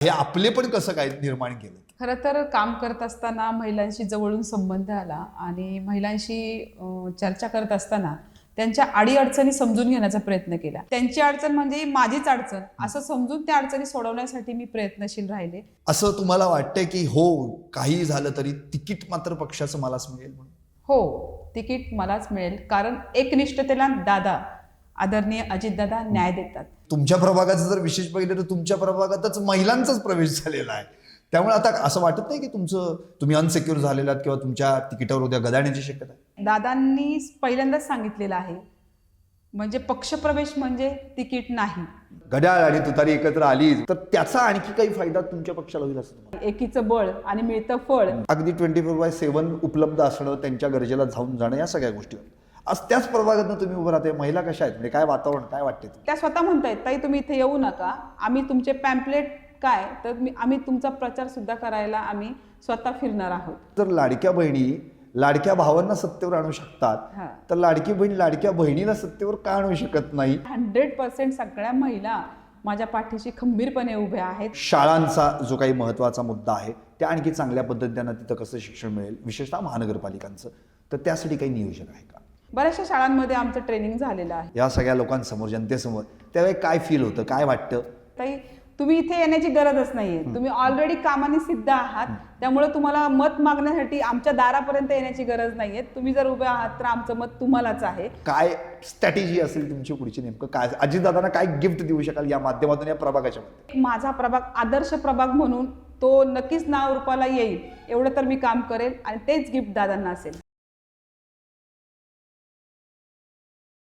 हे आपले पण कसं काय निर्माण केलं? खरं तर काम करत असताना महिलांशी जवळून संबंध आला आणि महिलांशी चर्चा करत असताना त्यांच्या अडीअडचणी समजून घेण्याचा प्रयत्न केला. त्यांची अडचण म्हणजे माझीच अडचण असं समजून त्या अडचणी सोडवण्यासाठी मी प्रयत्नशील राहिले. असं तुम्हाला वाटतंय की हो काही झालं तरी तिकीट मात्र पक्षाचं मलाच मिळेल म्हणून? हो, तिकीट मलाच मिळेल, कारण एकनिष्ठतेला दादा आदरणीय अजितदादा न्याय देतात. तुमच्या प्रभागाचं जर विशेष पाहिलं तर तुमच्या प्रभागातच महिलांचाच प्रवेश झालेला आहे. त्यामुळे आता असं वाटत नाही की तुम्ही अनसिक्युअर झालेला किंवा तुमच्या तिकिटावर उद्या गदाण्याची शक्यता आहे? दादांनी पहिल्यांदाच सांगितलेलं आहे, म्हणजे पक्षप्रवेश म्हणजे तिकीट नाही. घड्याळ आणि तुतारी एकत्र आली तर त्याचा आणखी काही फायदा तुमच्या पक्षाला होईल असं तुम्हाला? एकीचं बळ आणि मिळतं फळ. अगदी 24/7 उपलब्ध असणं, त्यांच्या गरजेला जाऊन जाणं, या सगळ्या गोष्टी आज त्याच प्रभागातून तुम्ही उभं राहते. महिला कशा आहेत, म्हणजे काय वातावरण, काय वाटते? त्या स्वतः म्हणतायत, ताई तुम्ही इथे येऊ नका, आम्ही तुमचे पॅम्पलेट काय तर आम्ही तुमचा प्रचार सुद्धा करायला आम्ही स्वतः फिरणार आहोत. तर लाडक्या बहिणी लाडक्या भावांना सत्तेवर आणू शकतात, तर लाडकी बहीण लाडक्या बहिणीला सत्तेवर का आणू शकत नाही? 100% सगळ्या महिला माझ्या पाठीशी खंबीरपणे उभ्या आहेत. शाळांचा जो काही महत्त्वाचा मुद्दा आहे त्या आणखी चांगल्या पद्धतीने तिथं कसं शिक्षण मिळेल, विशेषतः महानगरपालिकांचं, तर त्यासाठी काही नियोजन आहे का? बऱ्याचशा शाळांमध्ये आमचं ट्रेनिंग झालेलं आहे. या सगळ्या लोकांसमोर, जनतेसमोर त्यावेळी काय फील होतं, काय वाटतं? ताई तुम्ही इथे येण्याची गरजच नाहीये, तुम्ही ऑलरेडी कामाने सिद्ध आहात, त्यामुळे तुम्हाला मत मागण्यासाठी आमच्या दारापर्यंत येण्याची गरज नाहीये. तुम्ही जर उभे आहात तर आमचं मत तुम्हालाच आहे. काय स्ट्रॅटेजी असेल तुमची पुढची, नेमकं काय अजितदादांना काय गिफ्ट देऊ शकाल या माध्यमातून, या प्रभागाच्या मध्ये? माझा प्रभाग आदर्श प्रभाग म्हणून तो नक्कीच नाव रूपाला येईल, एवढं तर मी काम करेल आणि तेच गिफ्ट दादांना असेल.